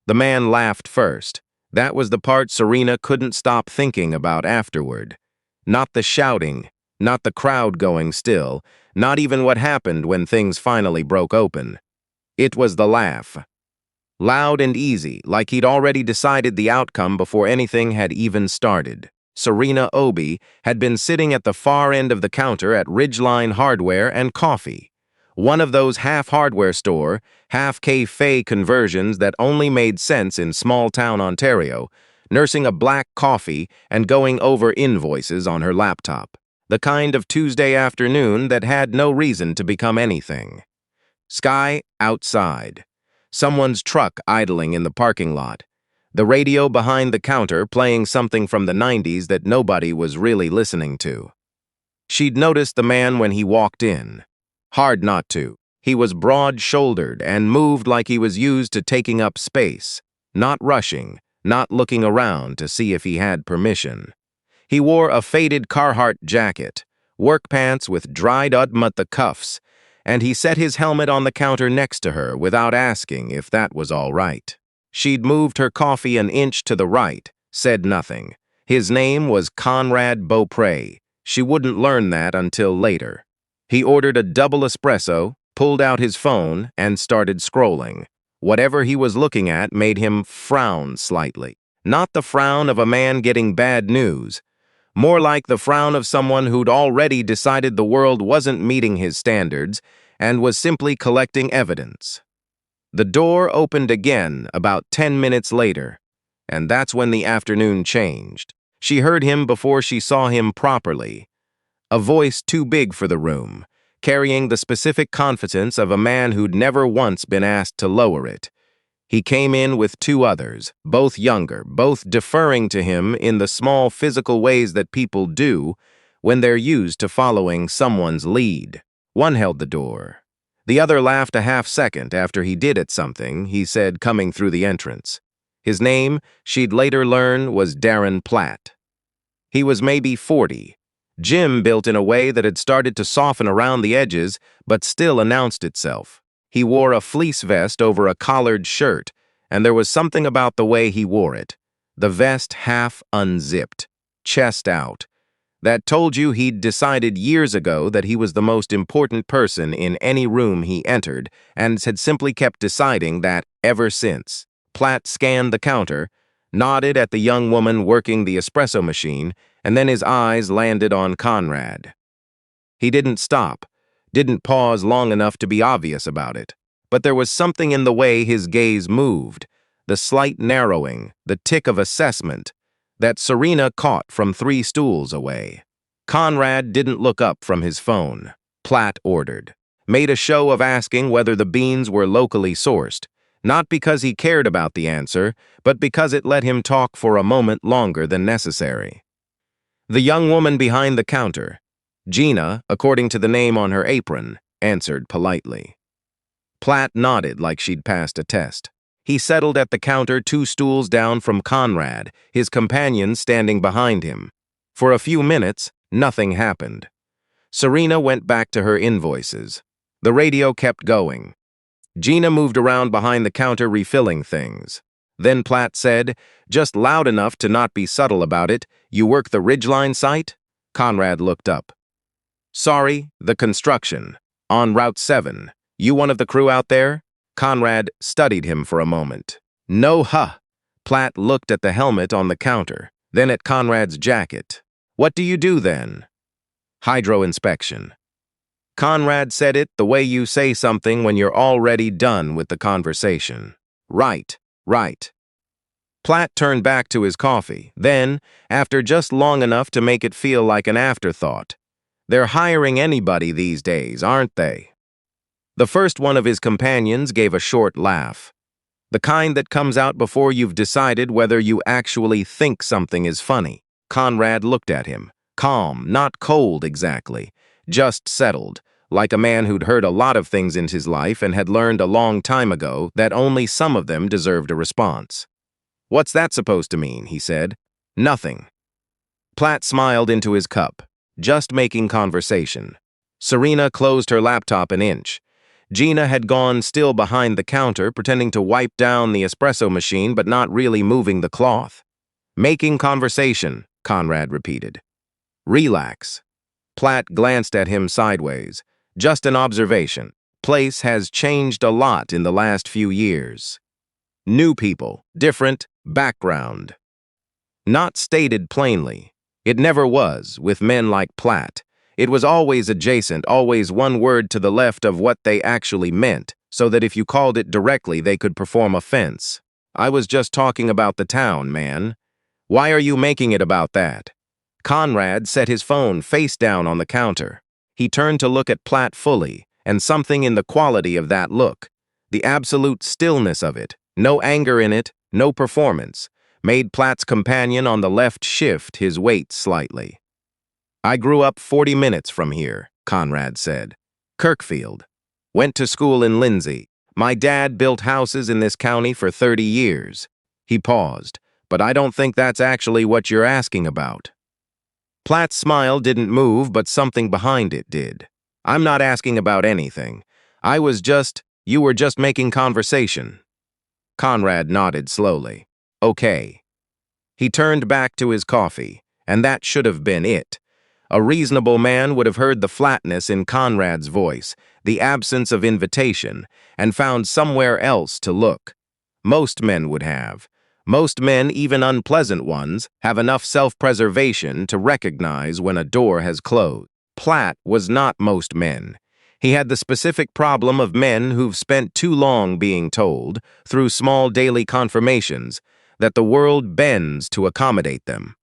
The man laughed first. That was the part Serena couldn't stop thinking about afterward. Not the shouting, not the crowd going still, not even what happened when things finally broke open. It was the laugh. Loud and easy, like he'd already decided the outcome before anything had even started. Serena Obi had been sitting at the far end of the counter at Ridgeline Hardware and Coffee, one of those half-hardware store, half-café conversions that only made sense in small-town Ontario, nursing a black coffee and going over invoices on her laptop. The kind of Tuesday afternoon that had no reason to become anything. Sky outside. Someone's truck idling in the parking lot. The radio behind the counter playing something from the 90s that nobody was really listening to. She'd noticed the man when he walked in. Hard not to. He was broad-shouldered and moved like he was used to taking up space, not rushing, not looking around to see if he had permission. He wore a faded Carhartt jacket, work pants with dried-up at the cuffs, and he set his helmet on the counter next to her without asking if that was all right. She'd moved her coffee an inch to the right, said nothing. His name was Conrad Beaupré. She wouldn't learn that until later. He ordered a double espresso, pulled out his phone, and started scrolling. Whatever he was looking at made him frown slightly. Not the frown of a man getting bad news. More like the frown of someone who'd already decided the world wasn't meeting his standards and was simply collecting evidence. The door opened again about 10 minutes later, and that's when the afternoon changed. She heard him before she saw him properly. A voice too big for the room, carrying the specific confidence of a man who'd never once been asked to lower it. He came in with two others, both younger, both deferring to him in the small physical ways that people do when they're used to following someone's lead. One held the door. The other laughed a half-second after he did at something he said coming through the entrance. His name, she'd later learn, was Darren Platt. He was maybe 40. Gym built in a way that had started to soften around the edges, but still announced itself. He wore a fleece vest over a collared shirt, and there was something about the way he wore it. The vest half unzipped, chest out. That told you he'd decided years ago that he was the most important person in any room he entered, and had simply kept deciding that ever since. Platt scanned the counter, nodded at the young woman working the espresso machine, and then his eyes landed on Conrad. He didn't stop, didn't pause long enough to be obvious about it, but there was something in the way his gaze moved, the slight narrowing, the tick of assessment, that Serena caught from 3 stools away. Conrad didn't look up from his phone. Platt ordered, made a show of asking whether the beans were locally sourced, not because he cared about the answer, but because it let him talk for a moment longer than necessary. The young woman behind the counter, Gina, according to the name on her apron, answered politely. Platt nodded like she'd passed a test. He settled at the counter 2 stools down from Conrad, his companion standing behind him. For a few minutes, nothing happened. Serena went back to her invoices. The radio kept going. Gina moved around behind the counter refilling things. Then Platt said, just loud enough to not be subtle about it, "You work the Ridgeline site?" Conrad looked up. "Sorry, the construction. On Route 7. You one of the crew out there?" Conrad studied him for a moment. "No, huh." Platt looked at the helmet on the counter, then at Conrad's jacket. "What do you do then?" "Hydro inspection." Conrad said it the way you say something when you're already done with the conversation. "Right, right." Platt turned back to his coffee. Then, after just long enough to make it feel like an afterthought, "They're hiring anybody these days, aren't they?" The first one of his companions gave a short laugh. The kind that comes out before you've decided whether you actually think something is funny. Conrad looked at him, calm, not cold exactly, just settled, like a man who'd heard a lot of things in his life and had learned a long time ago that only some of them deserved a response. "What's that supposed to mean?" he said. "Nothing." Platt smiled into his cup, just making conversation. Serena closed her laptop an inch. Gina had gone still behind the counter, pretending to wipe down the espresso machine but not really moving the cloth. Making conversation, Conrad repeated. Relax. Platt glanced at him sideways. Just an observation. Place has changed a lot in the last few years. New people, different background. Not stated plainly. It never was, with men like Platt. It was always adjacent, always one word to the left of what they actually meant, so that if you called it directly, they could perform offense. I was just talking about the town, man. Why are you making it about that? Conrad set his phone face down on the counter. He turned to look at Platt fully, and something in the quality of that look, the absolute stillness of it, no anger in it, no performance, made Platt's companion on the left shift his weight slightly. I grew up 40 minutes from here, Conrad said. Kirkfield. Went to school in Lindsay. My dad built houses in this county for 30 years. He paused, but I don't think that's actually what you're asking about. Platt's smile didn't move, but something behind it did. I'm not asking about anything. You were just making conversation. Conrad nodded slowly. Okay. He turned back to his coffee, and that should have been it. A reasonable man would have heard the flatness in Conrad's voice, the absence of invitation, and found somewhere else to look. Most men would have. Most men, even unpleasant ones, have enough self-preservation to recognize when a door has closed. Platt was not most men. He had the specific problem of men who've spent too long being told, through small daily confirmations, that the world bends to accommodate them.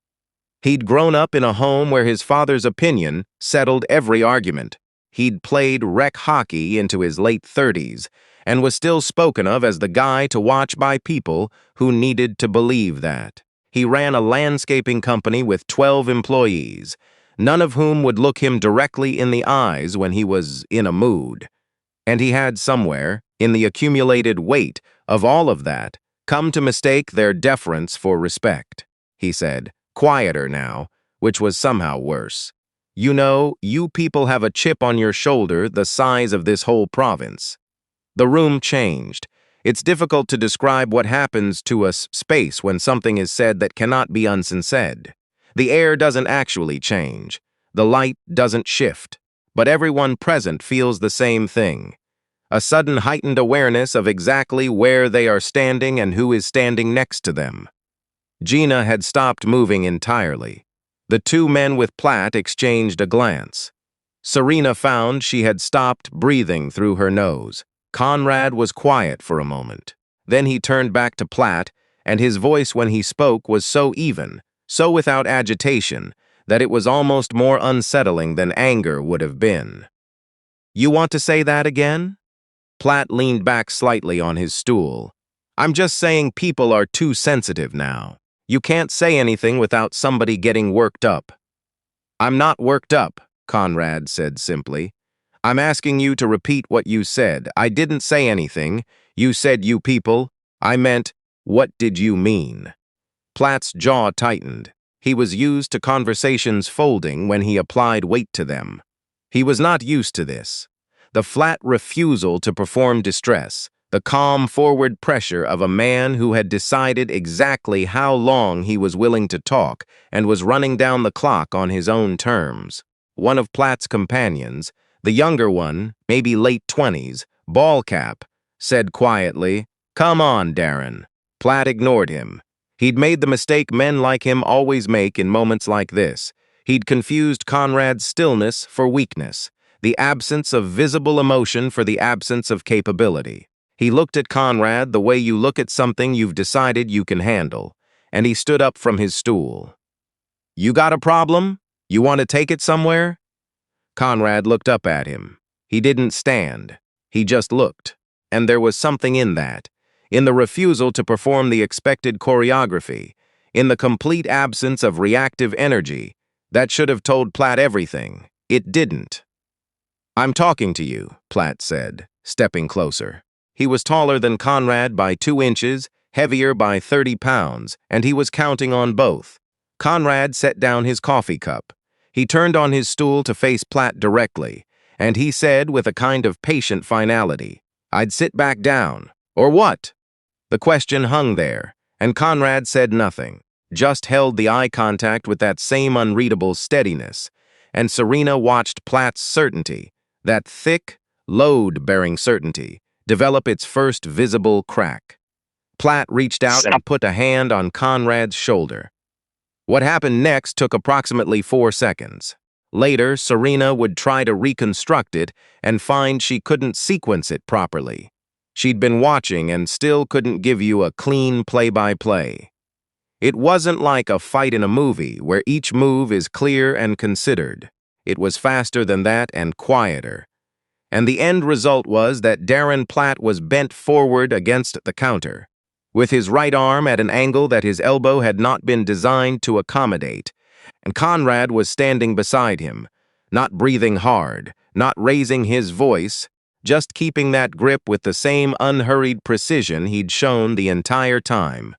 He'd grown up in a home where his father's opinion settled every argument. He'd played rec hockey into his late 30s and was still spoken of as the guy to watch by people who needed to believe that. He ran a landscaping company with 12 employees, none of whom would look him directly in the eyes when he was in a mood. And he had somewhere, in the accumulated weight of all of that, come to mistake their deference for respect. He said, quieter now, which was somehow worse. You know, you people have a chip on your shoulder the size of this whole province. The room changed. It's difficult to describe what happens to a space when something is said that cannot be unsaid. The air doesn't actually change. The light doesn't shift. But everyone present feels the same thing. A sudden heightened awareness of exactly where they are standing and who is standing next to them. Gina had stopped moving entirely. The two men with Platt exchanged a glance. Serena found she had stopped breathing through her nose. Conrad was quiet for a moment. Then he turned back to Platt, and his voice when he spoke was so even, so without agitation, that it was almost more unsettling than anger would have been. You want to say that again? Platt leaned back slightly on his stool. I'm just saying people are too sensitive now. You can't say anything without somebody getting worked up. I'm not worked up, Conrad said simply. I'm asking you to repeat what you said. I didn't say anything. You said you people. I meant, what did you mean? Platt's jaw tightened. He was used to conversations folding when he applied weight to them. He was not used to this. The flat refusal to perform distress, the calm forward pressure of a man who had decided exactly how long he was willing to talk and was running down the clock on his own terms. One of Platt's companions, the younger one, maybe late 20s, ball cap, said quietly, "Come on, Darren." Platt ignored him. He'd made the mistake men like him always make in moments like this. He'd confused Conrad's stillness for weakness, the absence of visible emotion for the absence of capability. He looked at Conrad the way you look at something you've decided you can handle, and he stood up from his stool. You got a problem? You want to take it somewhere? Conrad looked up at him. He didn't stand. He just looked. And there was something in that, in the refusal to perform the expected choreography, in the complete absence of reactive energy, that should have told Platt everything. It didn't. I'm talking to you, Platt said, stepping closer. He was taller than Conrad by 2 inches, heavier by 30 pounds, and he was counting on both. Conrad set down his coffee cup. He turned on his stool to face Platt directly, and he said with a kind of patient finality, "I'd sit back down. Or what?" The question hung there, and Conrad said nothing, just held the eye contact with that same unreadable steadiness, and Serena watched Platt's certainty, that thick, load-bearing certainty, develop its first visible crack. Platt reached out and put a hand on Conrad's shoulder. What happened next took approximately 4 seconds. Later, Serena would try to reconstruct it and find she couldn't sequence it properly. She'd been watching and still couldn't give you a clean play-by-play. It wasn't like a fight in a movie where each move is clear and considered. It was faster than that and quieter. And the end result was that Darren Platt was bent forward against the counter, with his right arm at an angle that his elbow had not been designed to accommodate, and Conrad was standing beside him, not breathing hard, not raising his voice, just keeping that grip with the same unhurried precision he'd shown the entire time.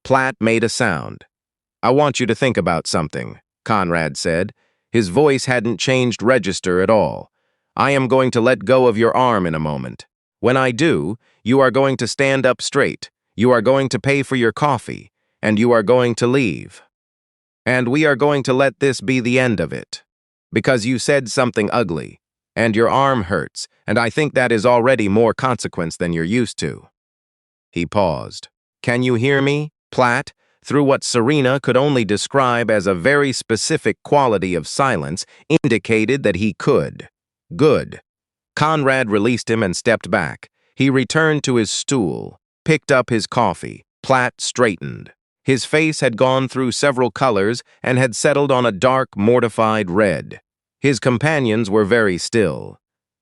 Platt made a sound. "I want you to think about something," Conrad said. His voice hadn't changed register at all. "I am going to let go of your arm in a moment. When I do, you are going to stand up straight. You are going to pay for your coffee, and you are going to leave. And we are going to let this be the end of it. Because you said something ugly, and your arm hurts, and I think that is already more consequence than you're used to." He paused. "Can you hear me?" Platt, through what Serena could only describe as a very specific quality of silence, indicated that he could. Good. Conrad released him and stepped back. He returned to his stool, picked up his coffee. Platt straightened. His face had gone through several colors and had settled on a dark, mortified red. His companions were very still.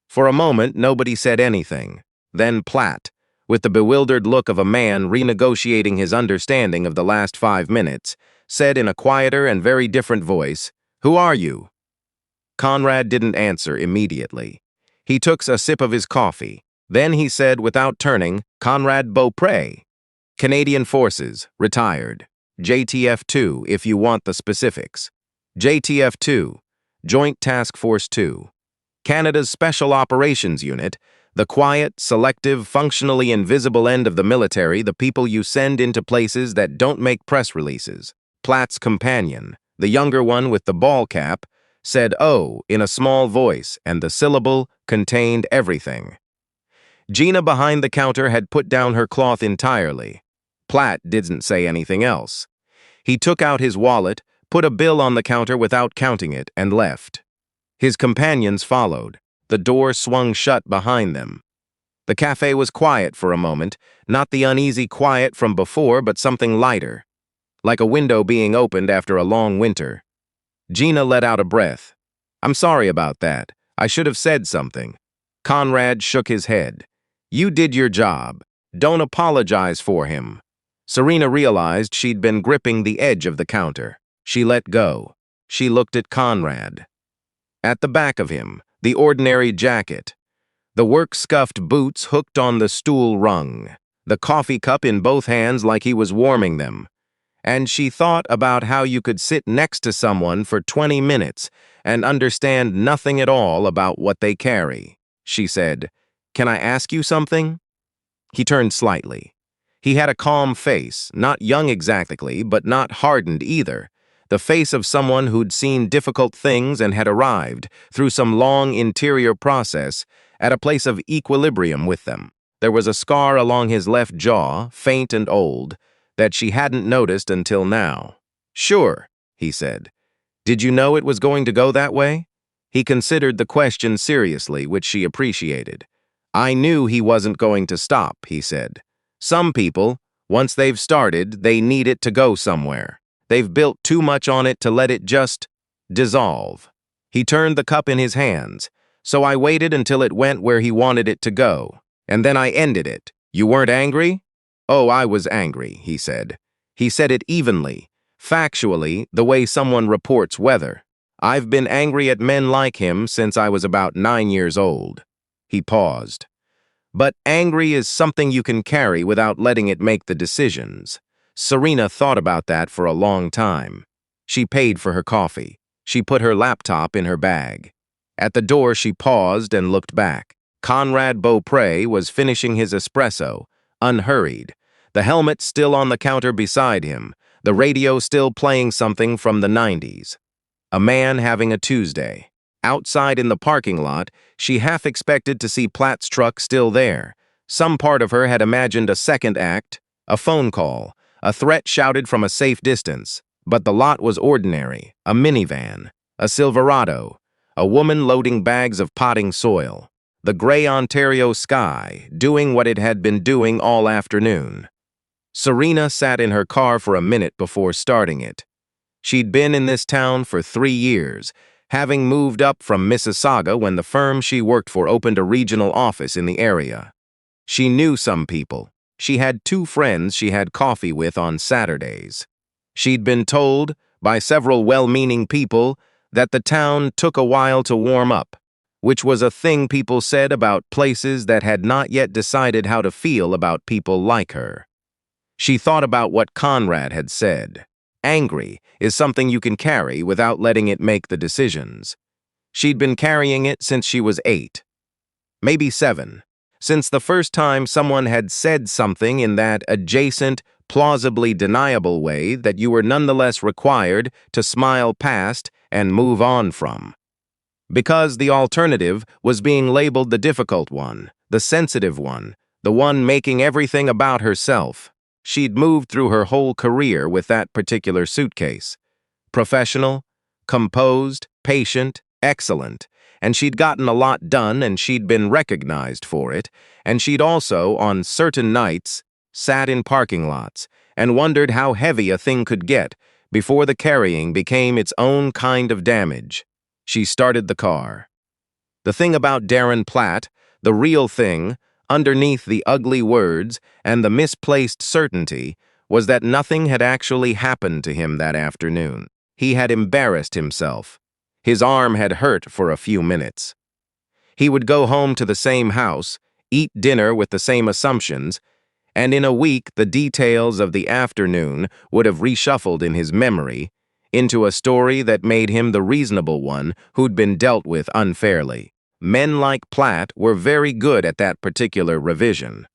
For a moment, nobody said anything. Then Platt, with the bewildered look of a man renegotiating his understanding of the last 5 minutes, said in a quieter and very different voice, "Who are you?" Conrad didn't answer immediately. He took a sip of his coffee. Then he said without turning, "Conrad Beaupré. Canadian Forces, retired. JTF2 if you want the specifics. JTF2, Joint Task Force 2. Canada's Special Operations Unit, the quiet, selective, functionally invisible end of the military, the people you send into places that don't make press releases." Platt's companion, the younger one with the ball cap, said "oh" in a small voice, and the syllable contained everything. Gina behind the counter had put down her cloth entirely. Platt didn't say anything else. He took out his wallet, put a bill on the counter without counting it, and left. His companions followed. The door swung shut behind them. The cafe was quiet for a moment, not the uneasy quiet from before, but something lighter, like a window being opened after a long winter. Gina let out a breath. "I'm sorry about that. I should have said something." Conrad shook his head. "You did your job. Don't apologize for him." Serena realized she'd been gripping the edge of the counter. She let go. She looked at Conrad. At the back of him, the ordinary jacket, the work-scuffed boots hooked on the stool rung, the coffee cup in both hands like he was warming them. And she thought about how you could sit next to someone for 20 minutes and understand nothing at all about what they carry. She said, "Can I ask you something?" He turned slightly. He had a calm face, not young exactly, but not hardened either. The face of someone who'd seen difficult things and had arrived, through some long interior process, at a place of equilibrium with them. There was a scar along his left jaw, faint and old, that she hadn't noticed until now. "Sure," he said. "Did you know it was going to go that way?" He considered the question seriously, which she appreciated. "I knew he wasn't going to stop," he said. "Some people, once they've started, they need it to go somewhere. They've built too much on it to let it just dissolve." He turned the cup in his hands. "So I waited until it went where he wanted it to go. And then I ended it. You weren't angry?" "Oh, I was angry," he said. He said it evenly, factually, the way someone reports weather. "I've been angry at men like him since I was about 9 years old." He paused. "But angry is something you can carry without letting it make the decisions." Serena thought about that for a long time. She paid for her coffee. She put her laptop in her bag. At the door, she paused and looked back. Conrad Beaupré was finishing his espresso, unhurried, the helmet still on the counter beside him, the radio still playing something from the 90s. A man having a Tuesday. Outside in the parking lot, she half expected to see Platt's truck still there. Some part of her had imagined a second act, a phone call, a threat shouted from a safe distance. But the lot was ordinary, a minivan, a Silverado, a woman loading bags of potting soil, the gray Ontario sky doing what it had been doing all afternoon. Serena sat in her car for a minute before starting it. She'd been in this town for 3 years, having moved up from Mississauga when the firm she worked for opened a regional office in the area. She knew some people. She had 2 friends she had coffee with on Saturdays. She'd been told, by several well-meaning people, that the town took a while to warm up, which was a thing people said about places that had not yet decided how to feel about people like her. She thought about what Conrad had said. Angry is something you can carry without letting it make the decisions. She'd been carrying it since she was 8, maybe 7, since the first time someone had said something in that adjacent, plausibly deniable way that you were nonetheless required to smile past and move on from. Because the alternative was being labeled the difficult one, the sensitive one, the one making everything about herself. She'd moved through her whole career with that particular suitcase. Professional, composed, patient, excellent, and she'd gotten a lot done and she'd been recognized for it, and she'd also, on certain nights, sat in parking lots and wondered how heavy a thing could get before the carrying became its own kind of damage. She started the car. The thing about Darren Platt, the real thing, underneath the ugly words and the misplaced certainty, was that nothing had actually happened to him that afternoon. He had embarrassed himself. His arm had hurt for a few minutes. He would go home to the same house, eat dinner with the same assumptions, and in a week the details of the afternoon would have reshuffled in his memory into a story that made him the reasonable one who'd been dealt with unfairly. Men like Platt were very good at that particular revision.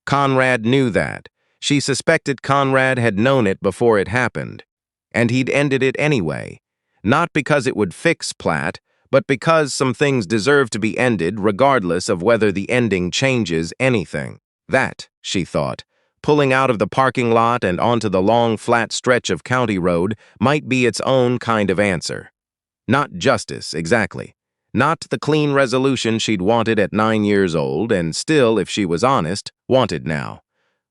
Conrad knew that. She suspected Conrad had known it before it happened. And he'd ended it anyway. Not because it would fix Platt, but because some things deserve to be ended regardless of whether the ending changes anything. That, she thought, pulling out of the parking lot and onto the long flat stretch of county road might be its own kind of answer. Not justice, exactly. Not the clean resolution she'd wanted at 9 years old and still, if she was honest, wanted now.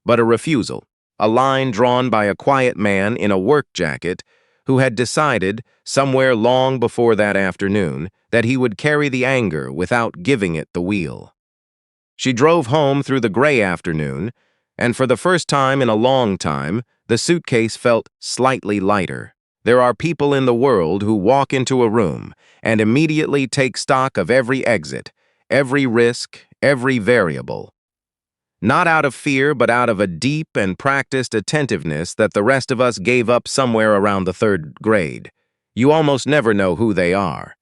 But a refusal, a line drawn by a quiet man in a work jacket who had decided, somewhere long before that afternoon, that he would carry the anger without giving it the wheel. She drove home through the gray afternoon, and for the first time in a long time, the suitcase felt slightly lighter. There are people in the world who walk into a room and immediately take stock of every exit, every risk, every variable. Not out of fear, but out of a deep and practiced attentiveness that the rest of us gave up somewhere around the 3rd grade. You almost never know who they are.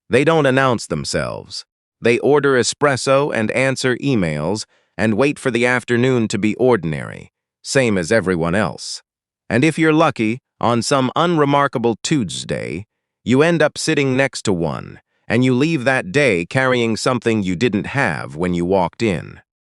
They don't announce themselves. They order espresso and answer emails and wait for the afternoon to be ordinary, same as everyone else. And if you're lucky, on some unremarkable Tuesday, you end up sitting next to one, and you leave that day carrying something you didn't have when you walked in.